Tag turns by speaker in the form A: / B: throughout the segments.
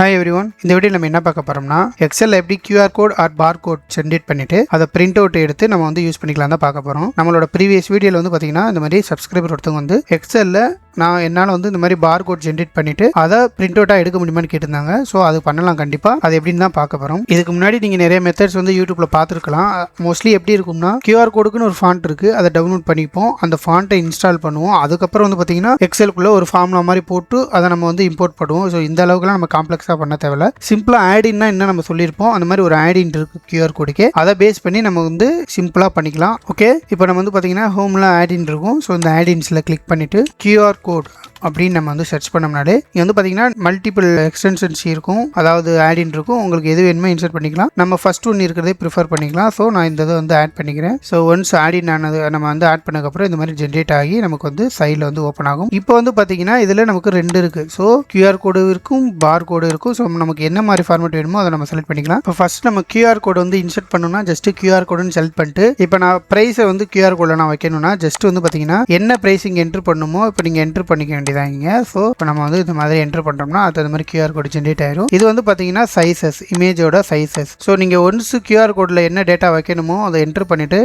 A: Hi everyone, இந்த video நம்ம என்ன பார்க்க போறோம்னா எக்ஸல் எப்படி QR code or bar code generate பண்ணிட்டு அதை பிரிண்ட் அவுட் எடுத்து நம்ம வந்து யூஸ் பண்ணிக்கலாம் தான் பார்க்க போறோம். நம்மளோட ப்ரீவியஸ் வீடியோல வந்து பாத்தீங்கன்னா இந்த மாதிரி சப்ஸ்கிரைபர் ஒருத்தவங்க வந்து எக்ஸல்ல நான் என்னால் வந்து இந்த மாதிரி பார் கோட் ஜென்ரேட் பண்ணிட்டு அதை பிரிண்ட் அவுட்டாக எடுக்க முடியுமான்னு கேட்டிருந்தாங்க. ஸோ அது பண்ணலாம் கண்டிப்பாக. அது எப்படின்னு தான் பார்க்க போகிறோம். இதுக்கு முன்னாடி நீங்கள் நிறைய மெத்தட்ஸ் வந்து யூடியூப்ல பார்த்துருக்கலாம். மோஸ்ட்லி எப்படி இருக்கும்னா கியூஆர் கோடுக்குன்னு ஒரு ஃபாண்ட் இருக்குது, அதை டவுன்லோட் பண்ணிப்போம், அந்த ஃபாண்ட்டை இன்ஸ்டால் பண்ணுவோம். அதுக்கப்புறம் வந்து பார்த்தீங்கன்னா எக்ஸலுக்குள்ளே ஒரு ஃபார்முலா மாதிரி போட்டு அதை நம்ம வந்து இம்போர்ட் பண்ணுவோம். ஸோ இந்த அளவுக்குலாம் நம்ம காம்ப்ளெக்ஸாக பண்ண தேவையில்ல. சிம்பிளாக ஆடின்னா என்ன நம்ம சொல்லியிருப்போம், அந்த மாதிரி ஒரு ஆடின் இருக்குது கியூஆர் கோடுக்கு. அதை பேஸ் பண்ணி நம்ம வந்து சிம்பிளாக பண்ணிக்கலாம். ஓகே, இப்போ நம்ம வந்து பார்த்தீங்கன்னா ஹோமில் ஆடின் இருக்கும். ஸோ இந்த ஆடின்ஸில் கிளிக் பண்ணிவிட்டு கியூஆர் கோட் அப்படின்னு நம்ம வந்து சர்ச் பண்ணோம்னாலே இங்கே வந்து பார்த்தீங்கன்னா மல்டிபிள் எக்ஸ்டென்ஷன்ஸ் இருக்கும், அதாவது ஆடின் இருக்கும். உங்களுக்கு எது வேணுமோ இன்சர்ட் பண்ணிக்கலாம். நம்ம ஃபர்ஸ்ட் ஒன்று இருக்கிறதே ப்ரிஃபர் பண்ணிக்கலாம். ஸோ நான் இந்த இதை வந்து ஆட் பண்ணிக்கிறேன். ஸோ ஒன்ஸ் ஆடின் ஆனது நம்ம வந்து ஆட் பண்ணக்கப்புறம் இந்த மாதிரி ஜென்ரேட் ஆகி நமக்கு வந்து சைடில் வந்து ஓப்பன் ஆகும். இப்போ வந்து பார்த்தீங்கன்னா இதில் நமக்கு ரெண்டு இருக்குது. ஸோ கியூஆர் கோடு இருக்கும், பார் கோடு இருக்கும். ஸோ நமக்கு என்ன மாதிரி ஃபார்மேட் வேணுமோ அதை நம்ம செலக்ட் பண்ணிக்கலாம். இப்போ ஃபர்ஸ்ட் நம்ம கியூஆர் கோடு வந்து இன்சர்ட் பண்ணணும்னா ஜஸ்ட் கியூஆர் கோடுன்னு செலக்ட் பண்ணிட்டு இப்போ நான் ப்ரைஸை வந்து கியூஆர் கோடில் நான் வைக்கணும்னா ஜஸ்ட் வந்து பார்த்தீங்கன்னா என்ன ப்ரைஸிங் என்ட்ரு பண்ணுமோ இப்போ நீங்கள் என்ட்ரு பண்ணிக்க வேண்டியதாங்க. ஸோ இப்போ நம்ம வந்து இந்த மாதிரி என்ட்ரு பண்ணுறோம்னா அது அந்த மாதிரி கியூஆர் கோடு ஜென்ரேட் ஆயிரும். இது வந்து பார்த்தீங்கன்னா சைஸஸ், இமேஜோட சைஸஸ். ஸோ நீங்கள் ஒன்ஸ் கியூஆர் கோடில் என்ன டேட்டா வைக்கணுமோ அதை என்ட்ரு பண்ணிவிட்டு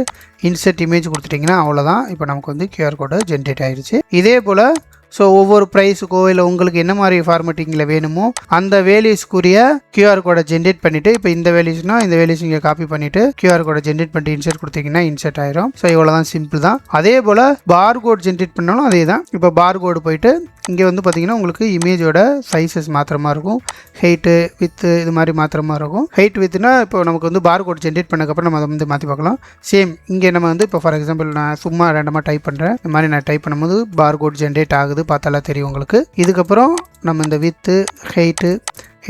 A: இன்சர்ட் இமேஜ் கொடுத்துட்டிங்கன்னா அவ்வளோதான். இப்போ நமக்கு வந்து கியூஆர் கோடு ஜென்ரேட் ஆயிடுச்சு. இதே போல் ஸோ ஒவ்வொரு ப்ரைஸுக்கோ இல்லை உங்களுக்கு என்ன மாதிரி ஃபார்மேட்டிங்கில் வேணுமோ அந்த வேல்யூஸ்க்குரிய கியூஆர் கோடை ஜென்ரேட் பண்ணிவிட்டு இப்போ இந்த வேல்யூஸ்னால் இந்த வேல்யூஸ் இங்கே காப்பி பண்ணிவிட்டு கியூஆர் கோடை ஜென்ரேட் பண்ணிட்டு இன்சர்ட் கொடுத்தீங்கன்னா இன்சர்ட் ஆயிரும். ஸோ இவ்வளோ தான், சிம்பிள் தான். அதே போல் பார் கோட் ஜென்ரேட் பண்ணாலும் அதே தான். இப்போ பார் கோடு போயிட்டு இங்கே வந்து பார்த்தீங்கன்னா உங்களுக்கு இமேஜோட சைஸஸ் மாத்திரமா இருக்கும், ஹைட்டு வித்து இது மாதிரி மாத்திரமா இருக்கும். ஹைட் வித்துனா இப்போ நமக்கு வந்து பார் கோட் ஜென்ரேட் பண்ணக்கப்புறம் நம்ம அதை வந்து மாற்றி பார்க்கலாம். சேம் இங்கே நம்ம வந்து இப்போ ஃபார் எக்ஸாம்பிள் நான் சும்மா ரெண்டமாக டைப் பண்ணுறேன். இந்த மாதிரி நான் டைப் பண்ணும்போது பார் கோட் ஜென்ரேட் ஆகுது, பார்த்தாலாம் தெரியும் உங்களுக்கு. இதுக்கப்புறம் நம்ம இந்த வித்து ஹைட்டு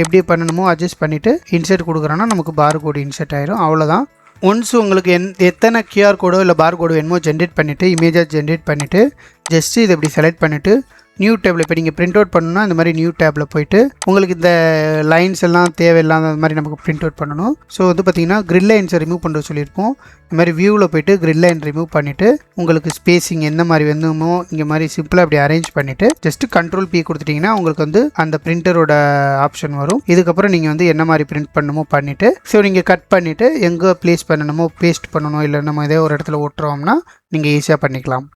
A: எப்படி பண்ணணுமோ அட்ஜஸ்ட் பண்ணிவிட்டு இன்சர்ட் கொடுக்குறோன்னா நமக்கு பார் கோடு இன்சர்ட் ஆயிரும். அவ்வளோதான். ஒன்ஸ் உங்களுக்கு எத்தனை கியூஆர் கோடோ இல்லை பார் கோடு வேணுமோ ஜென்ரேட் பண்ணிவிட்டு இமேஜாக ஜென்ரேட் பண்ணிவிட்டு ஜஸ்ட்டு இதை இப்படி செலக்ட் பண்ணிவிட்டு நியூ டேபிள் இப்போ நீங்கள் பிரிண்ட் அவுட் பண்ணணும்னா இந்த மாதிரி நியூ டேபில் போயிட்டு உங்களுக்கு இந்த லைன்ஸ் எல்லாம் தேவையில்லாத மாதிரி நமக்கு பிரிண்ட் அவுட் பண்ணணும். ஸோ வந்து பார்த்தீங்கன்னா கிரில் லைன்ஸை ரிமூவ் பண்ணுறது சொல்லியிருப்போம். இந்த மாதிரி வியூவில் போயிட்டு கிரில் லைன் ரிமூவ் பண்ணிவிட்டு உங்களுக்கு ஸ்பேசிங் எந்த மாதிரி வேணுமோ இங்கே மாதிரி சிம்பிளாக அப்படி அரேஞ்ச் பண்ணிவிட்டு ஜஸ்ட்டு கண்ட்ரோல் பி கொடுத்துட்டிங்கன்னா உங்களுக்கு வந்து அந்த பிரிண்டரோட ஆப்ஷன் வரும். இதுக்கப்புறம் நீங்கள் வந்து என்ன மாதிரி பிரிண்ட் பண்ணணுமோ பண்ணிவிட்டு ஸோ நீங்கள் கட் பண்ணிவிட்டு எங்கே ப்ளேஸ் பண்ணணுமோ பேஸ்ட் பண்ணணும், இல்லை நம்ம இதே ஒரு இடத்துல ஒட்டுறோம்னா நீங்கள் ஈஸியாக பண்ணிக்கலாம்.